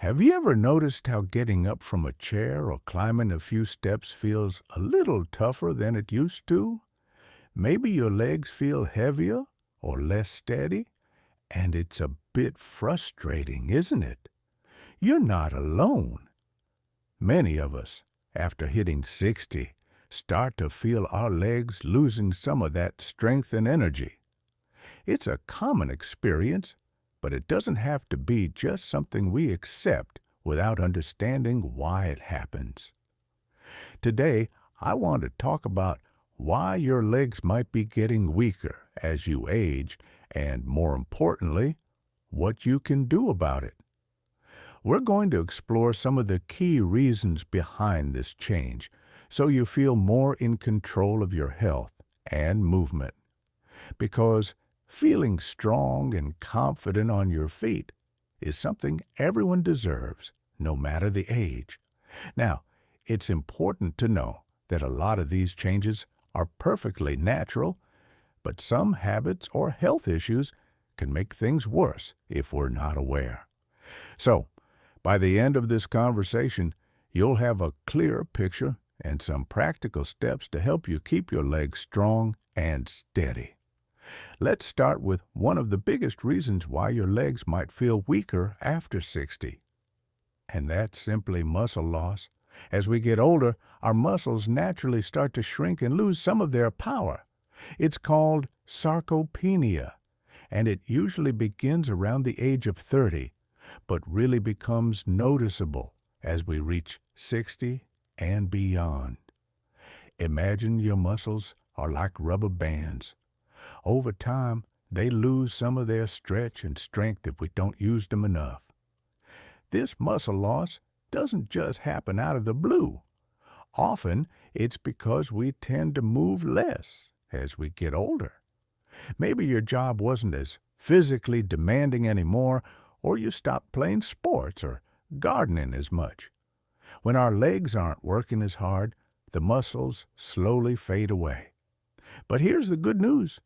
Have you ever noticed how getting up from a chair or climbing a few steps feels a little tougher than it used to? Maybe your legs feel heavier or less steady, and it's a bit frustrating, isn't it? You're not alone. Many of us, after hitting 60, start to feel our legs losing some of that strength and energy. It's a common experience, but it doesn't have to be just something we accept without understanding why it happens. Today, I want to talk about why your legs might be getting weaker as you age, and more importantly, what you can do about it. We're going to explore some of the key reasons behind this change so you feel more in control of your health and movement. Because feeling strong and confident on your feet is something everyone deserves, no matter the age. Now, it's important to know that a lot of these changes are perfectly natural, but some habits or health issues can make things worse if we're not aware. So, by the end of this conversation, you'll have a clearer picture and some practical steps to help you keep your legs strong and steady. Let's start with one of the biggest reasons why your legs might feel weaker after 60, and that's simply muscle loss. As we get older, our muscles naturally start to shrink and lose some of their power. It's called sarcopenia, and it usually begins around the age of 30, but really becomes noticeable as we reach 60 and beyond. Imagine your muscles are like rubber bands. Over time, they lose some of their stretch and strength if we don't use them enough. This muscle loss doesn't just happen out of the blue. Often, it's because we tend to move less as we get older. Maybe your job wasn't as physically demanding anymore, or you stopped playing sports or gardening as much. When our legs aren't working as hard, the muscles slowly fade away. But here's the good news.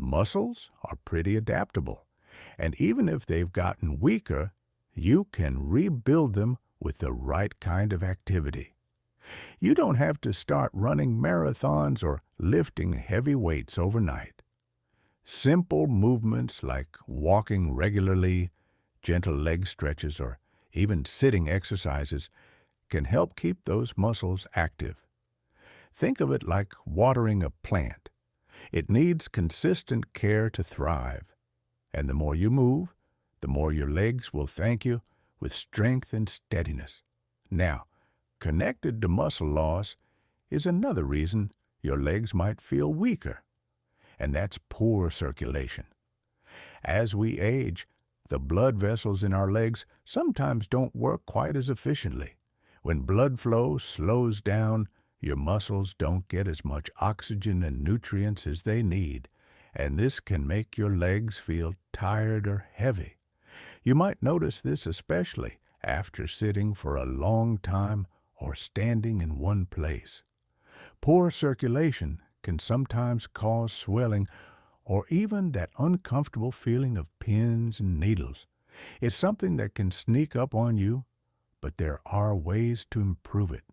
Muscles are pretty adaptable, and even if they've gotten weaker, you can rebuild them with the right kind of activity. You don't have to start running marathons or lifting heavy weights overnight. Simple movements like walking regularly, gentle leg stretches, or even sitting exercises can help keep those muscles active. Think of it like watering a plant. It needs consistent care to thrive. And the more you move, the more your legs will thank you with strength and steadiness. Now, connected to muscle loss is another reason your legs might feel weaker, and that's poor circulation. As we age, the blood vessels in our legs sometimes don't work quite as efficiently. When blood flow slows down, your muscles don't get as much oxygen and nutrients as they need, and this can make your legs feel tired or heavy. You might notice this especially after sitting for a long time or standing in one place. Poor circulation can sometimes cause swelling or even that uncomfortable feeling of pins and needles. It's something that can sneak up on you, but there are ways to improve it.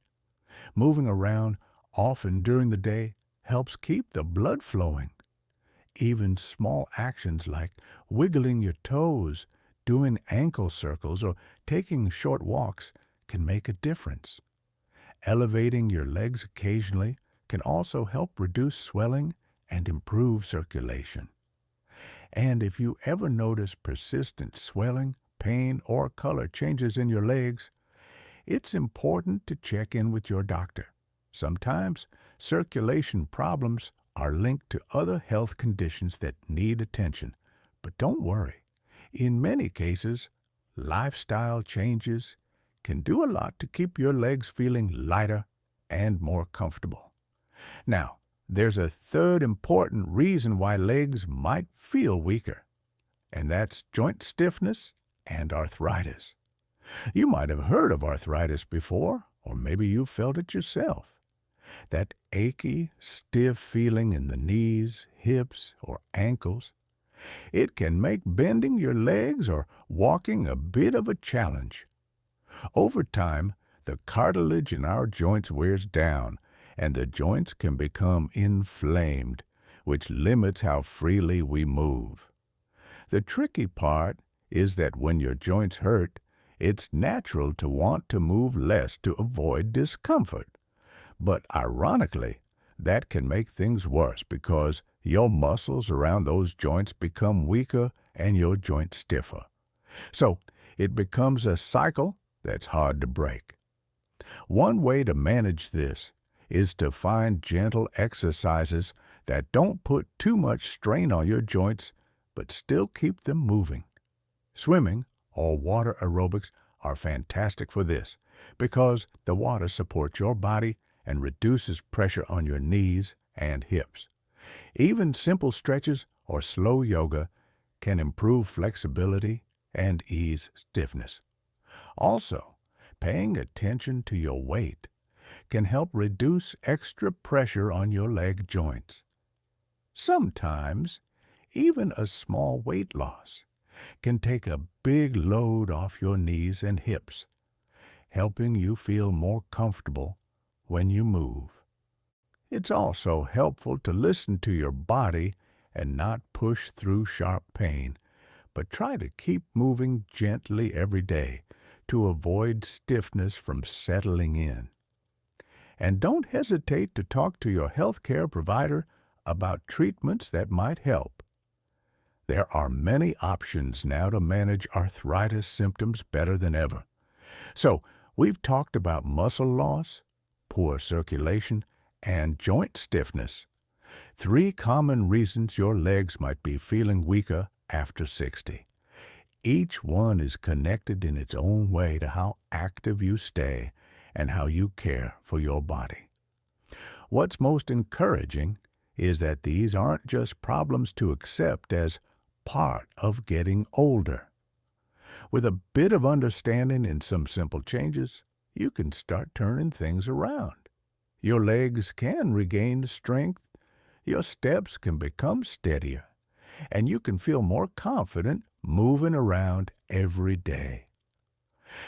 Moving around often during the day helps keep the blood flowing. Even small actions like wiggling your toes, doing ankle circles, or taking short walks can make a difference. Elevating your legs occasionally can also help reduce swelling and improve circulation. And if you ever notice persistent swelling, pain, or color changes in your legs, it's important to check in with your doctor. Sometimes circulation problems are linked to other health conditions that need attention. But don't worry. In many cases, lifestyle changes can do a lot to keep your legs feeling lighter and more comfortable. Now, there's a third important reason why legs might feel weaker, and that's joint stiffness and arthritis. You might have heard of arthritis before, or maybe you've felt it yourself. That achy, stiff feeling in the knees, hips, or ankles. It can make bending your legs or walking a bit of a challenge. Over time, the cartilage in our joints wears down, and the joints can become inflamed, which limits how freely we move. The tricky part is that when your joints hurt, it's natural to want to move less to avoid discomfort. But ironically, that can make things worse because your muscles around those joints become weaker and your joints stiffer. So it becomes a cycle that's hard to break. One way to manage this is to find gentle exercises that don't put too much strain on your joints but still keep them moving. Swimming or water aerobics are fantastic for this because the water supports your body and reduces pressure on your knees and hips. Even simple stretches or slow yoga can improve flexibility and ease stiffness. Also, paying attention to your weight can help reduce extra pressure on your leg joints. Sometimes, even a small weight loss can take a big load off your knees and hips, helping you feel more comfortable when you move. It's also helpful to listen to your body and not push through sharp pain, but try to keep moving gently every day to avoid stiffness from settling in. And don't hesitate to talk to your healthcare provider about treatments that might help. There are many options now to manage arthritis symptoms better than ever. So, we've talked about muscle loss, poor circulation, and joint stiffness. 3 common reasons your legs might be feeling weaker after 60. Each one is connected in its own way to how active you stay and how you care for your body. What's most encouraging is that these aren't just problems to accept as part of getting older. With a bit of understanding and some simple changes, you can start turning things around. Your legs can regain strength, your steps can become steadier, and you can feel more confident moving around every day.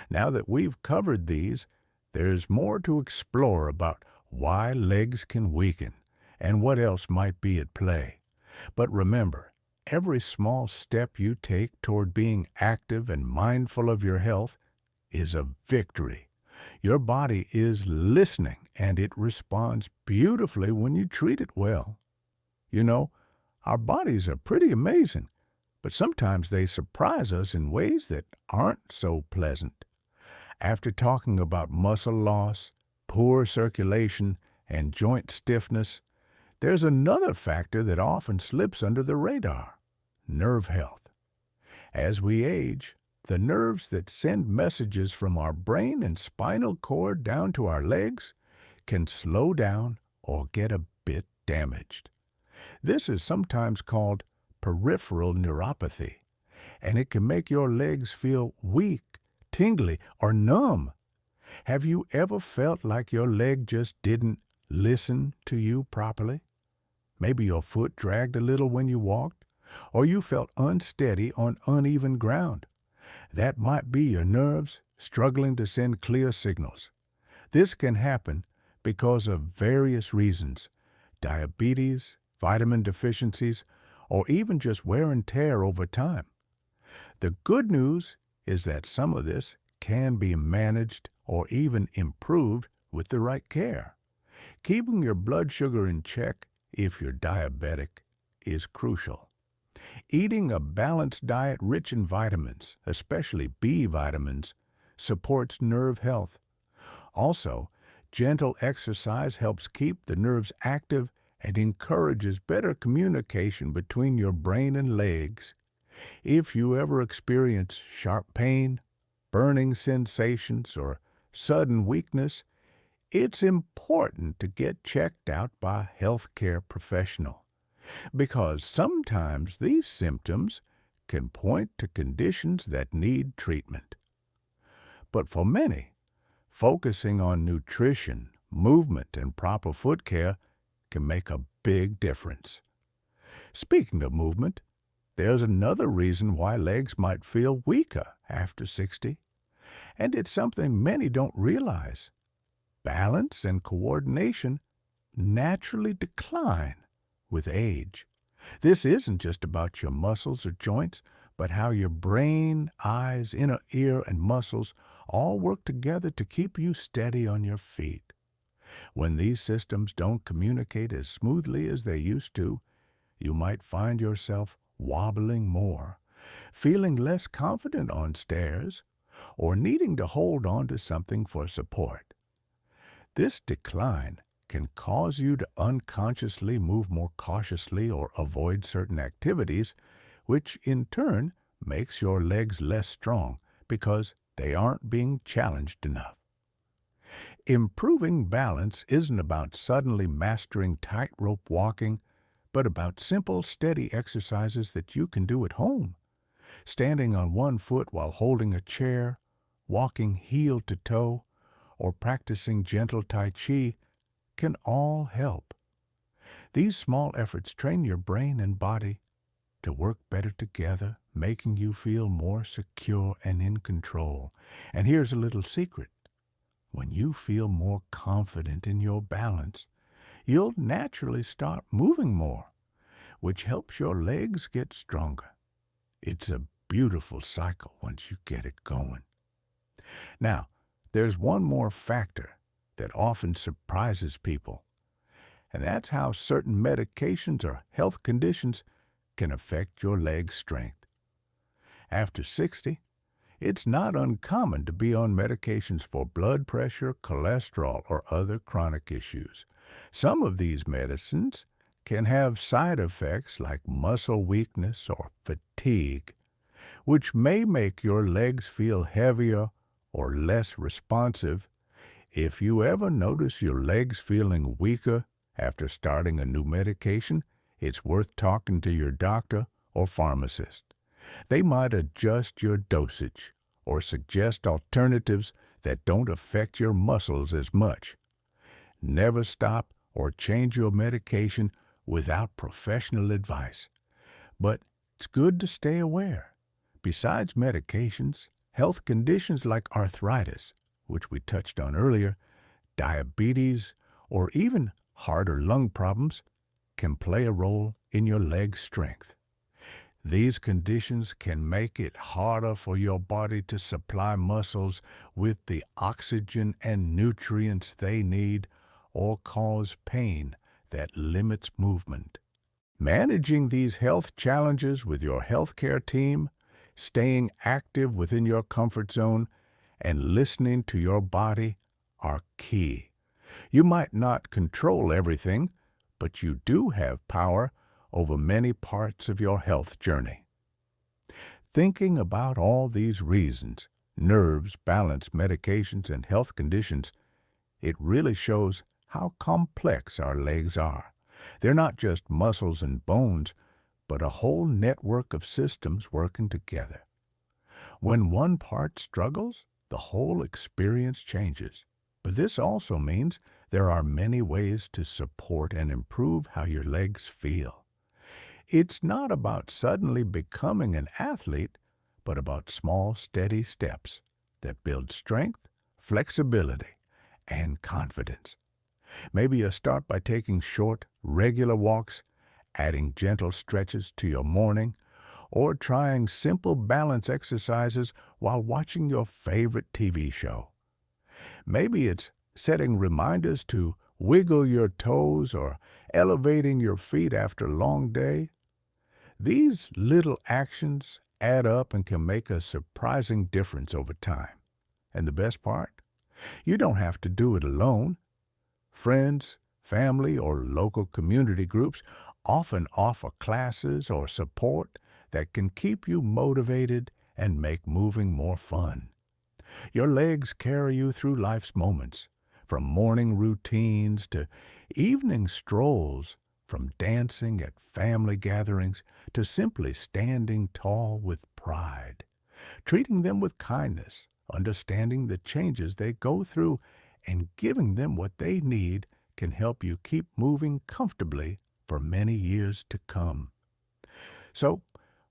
Now that we've covered these, there's more to explore about why legs can weaken and what else might be at play. But remember, every small step you take toward being active and mindful of your health is a victory. Your body is listening, and it responds beautifully when you treat it well. You know, our bodies are pretty amazing, but sometimes they surprise us in ways that aren't so pleasant. After talking about muscle loss, poor circulation, and joint stiffness, there's another factor that often slips under the radar: nerve health. As we age, the nerves that send messages from our brain and spinal cord down to our legs can slow down or get a bit damaged. This is sometimes called peripheral neuropathy, and it can make your legs feel weak, tingly, or numb. Have you ever felt like your leg just didn't listen to you properly? Maybe your foot dragged a little when you walked, or you felt unsteady on uneven ground. That might be your nerves struggling to send clear signals. This can happen because of various reasons: diabetes, vitamin deficiencies, or even just wear and tear over time. The good news is that some of this can be managed or even improved with the right care. Keeping your blood sugar in check, if you're diabetic, is crucial. Eating a balanced diet rich in vitamins, especially B vitamins, supports nerve health. Also, gentle exercise helps keep the nerves active and encourages better communication between your brain and legs. If you ever experience sharp pain, burning sensations, or sudden weakness, it's important to get checked out by a healthcare professional, because sometimes these symptoms can point to conditions that need treatment. But for many, focusing on nutrition, movement, and proper foot care can make a big difference. Speaking of movement, there's another reason why legs might feel weaker after 60. And it's something many don't realize. Balance and coordination naturally decline with age. This isn't just about your muscles or joints, but how your brain, eyes, inner ear, and muscles all work together to keep you steady on your feet. When these systems don't communicate as smoothly as they used to, you might find yourself wobbling more, feeling less confident on stairs, or needing to hold on to something for support. This decline can cause you to unconsciously move more cautiously or avoid certain activities, which in turn makes your legs less strong because they aren't being challenged enough. Improving balance isn't about suddenly mastering tightrope walking, but about simple, steady exercises that you can do at home. Standing on one foot while holding a chair, walking heel to toe, or practicing gentle Tai Chi can all help. These small efforts train your brain and body to work better together, making you feel more secure and in control. And here's a little secret. When you feel more confident in your balance, you'll naturally start moving more, which helps your legs get stronger. It's a beautiful cycle once you get it going. Now, there's one more factor that often surprises people, and that's how certain medications or health conditions can affect your leg strength. After 60, it's not uncommon to be on medications for blood pressure, cholesterol, or other chronic issues. Some of these medicines can have side effects like muscle weakness or fatigue, which may make your legs feel heavier or less responsive. If you ever notice your legs feeling weaker after starting a new medication, it's worth talking to your doctor or pharmacist. They might adjust your dosage or suggest alternatives that don't affect your muscles as much. Never stop or change your medication without professional advice. But it's good to stay aware. Besides medications, health conditions like arthritis, which we touched on earlier, diabetes, or even heart or lung problems can play a role in your leg strength. These conditions can make it harder for your body to supply muscles with the oxygen and nutrients they need, or cause pain that limits movement. Managing these health challenges with your healthcare team, staying active within your comfort zone, and listening to your body are key. You might not control everything, but you do have power over many parts of your health journey. Thinking about all these reasons, nerves, balance, medications, and health conditions, it really shows how complex our legs are. They're not just muscles and bones, but a whole network of systems working together. When one part struggles, the whole experience changes. But this also means there are many ways to support and improve how your legs feel. It's not about suddenly becoming an athlete, but about small, steady steps that build strength, flexibility, and confidence. Maybe you start by taking short, regular walks, adding gentle stretches to your morning, or trying simple balance exercises while watching your favorite TV show. Maybe it's setting reminders to wiggle your toes or elevating your feet after a long day. These little actions add up and can make a surprising difference over time. And the best part? You don't have to do it alone. Friends, family, or local community groups often offer classes or support that can keep you motivated and make moving more fun. Your legs carry you through life's moments, from morning routines to evening strolls, from dancing at family gatherings to simply standing tall with pride. Treating them with kindness, understanding the changes they go through, and giving them what they need can help you keep moving comfortably for many years to come. So,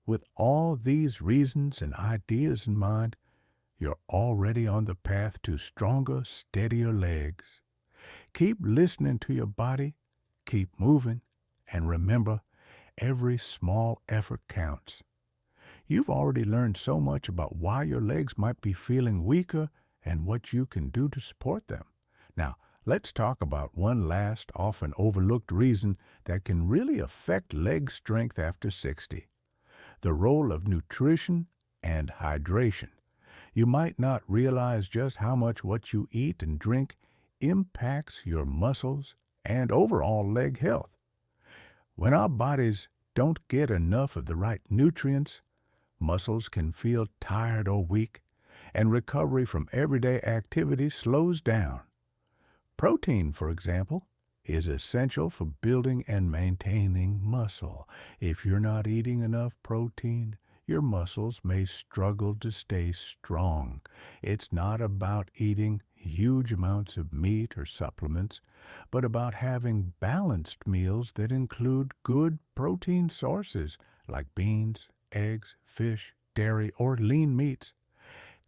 with all these reasons and ideas in mind, you're already on the path to stronger, steadier legs. Keep listening to your body, keep moving, and remember, every small effort counts. You've already learned so much about why your legs might be feeling weaker and what you can do to support them. Now, let's talk about one last, often overlooked reason that can really affect leg strength after 60. The role of nutrition and hydration. You might not realize just how much what you eat and drink impacts your muscles and overall leg health. When our bodies don't get enough of the right nutrients, muscles can feel tired or weak, and recovery from everyday activities slows down. Protein, for example, is essential for building and maintaining muscle. If you're not eating enough protein, your muscles may struggle to stay strong. It's not about eating huge amounts of meat or supplements, but about having balanced meals that include good protein sources like beans, eggs, fish, dairy, or lean meats.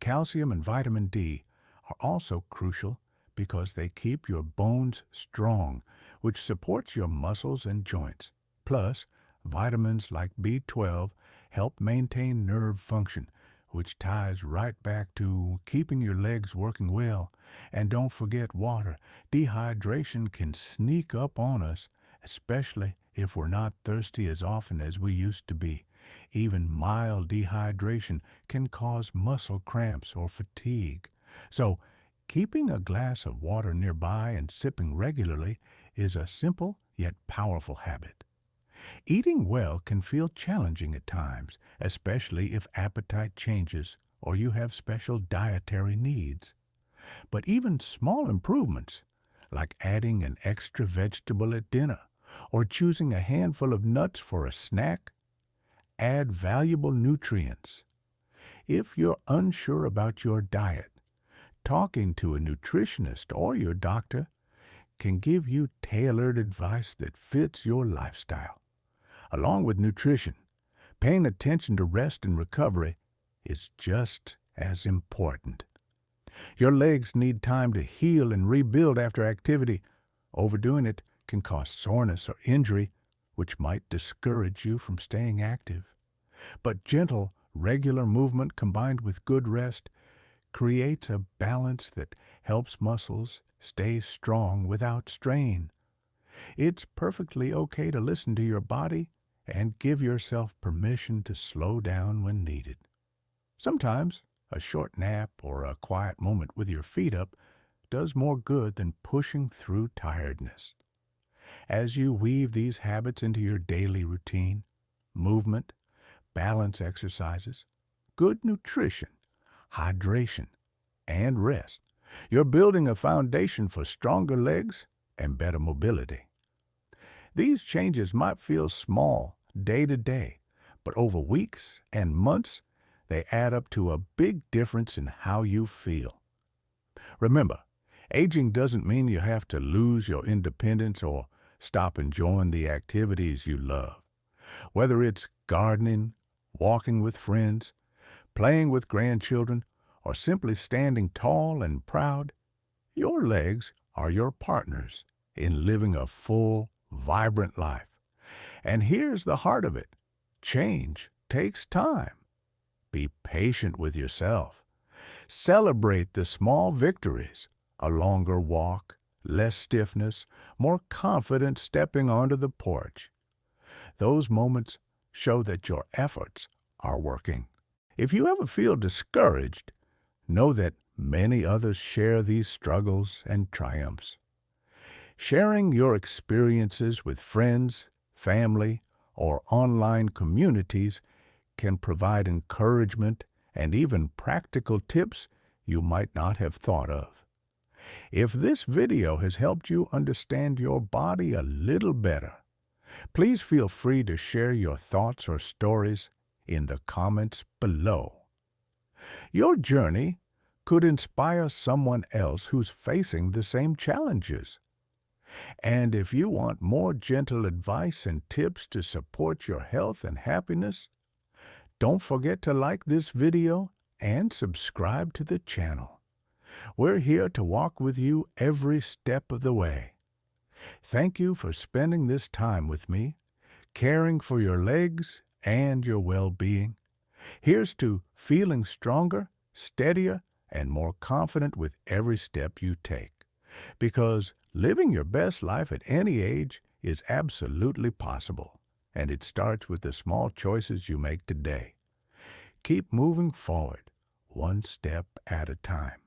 Calcium and vitamin D are also crucial because they keep your bones strong, which supports your muscles and joints. Plus, vitamins like B12 help maintain nerve function, which ties right back to keeping your legs working well. And don't forget water. Dehydration can sneak up on us, especially if we're not thirsty as often as we used to be. Even mild dehydration can cause muscle cramps or fatigue. So, keeping a glass of water nearby and sipping regularly is a simple yet powerful habit. Eating well can feel challenging at times, especially if appetite changes or you have special dietary needs. But even small improvements, like adding an extra vegetable at dinner or choosing a handful of nuts for a snack, add valuable nutrients. If you're unsure about your diet, talking to a nutritionist or your doctor can give you tailored advice that fits your lifestyle. Along with nutrition, paying attention to rest and recovery is just as important. Your legs need time to heal and rebuild after activity. Overdoing it can cause soreness or injury, which might discourage you from staying active. But gentle, regular movement combined with good rest creates a balance that helps muscles stay strong without strain. It's perfectly okay to listen to your body and give yourself permission to slow down when needed. Sometimes a short nap or a quiet moment with your feet up does more good than pushing through tiredness. As you weave these habits into your daily routine, movement, balance exercises, good nutrition, hydration, and rest, you're building a foundation for stronger legs and better mobility. These changes might feel small day to day, but over weeks and months, they add up to a big difference in how you feel. Remember, aging doesn't mean you have to lose your independence or stop enjoying the activities you love. Whether it's gardening, walking with friends, playing with grandchildren, or simply standing tall and proud, your legs are your partners in living a full, vibrant life. And here's the heart of it. Change takes time. Be patient with yourself. Celebrate the small victories, a longer walk, less stiffness, more confident stepping onto the porch. Those moments show that your efforts are working. If you ever feel discouraged, know that many others share these struggles and triumphs. Sharing your experiences with friends, family, or online communities can provide encouragement and even practical tips you might not have thought of. If this video has helped you understand your body a little better, please feel free to share your thoughts or stories in the comments below. Your journey could inspire someone else who's facing the same challenges. And if you want more gentle advice and tips to support your health and happiness, don't forget to like this video and subscribe to the channel. We're here to walk with you every step of the way. Thank you for spending this time with me, caring for your legs and your well-being. Here's to feeling stronger, steadier, and more confident with every step you take. Because living your best life at any age is absolutely possible, and it starts with the small choices you make today. Keep moving forward, one step at a time.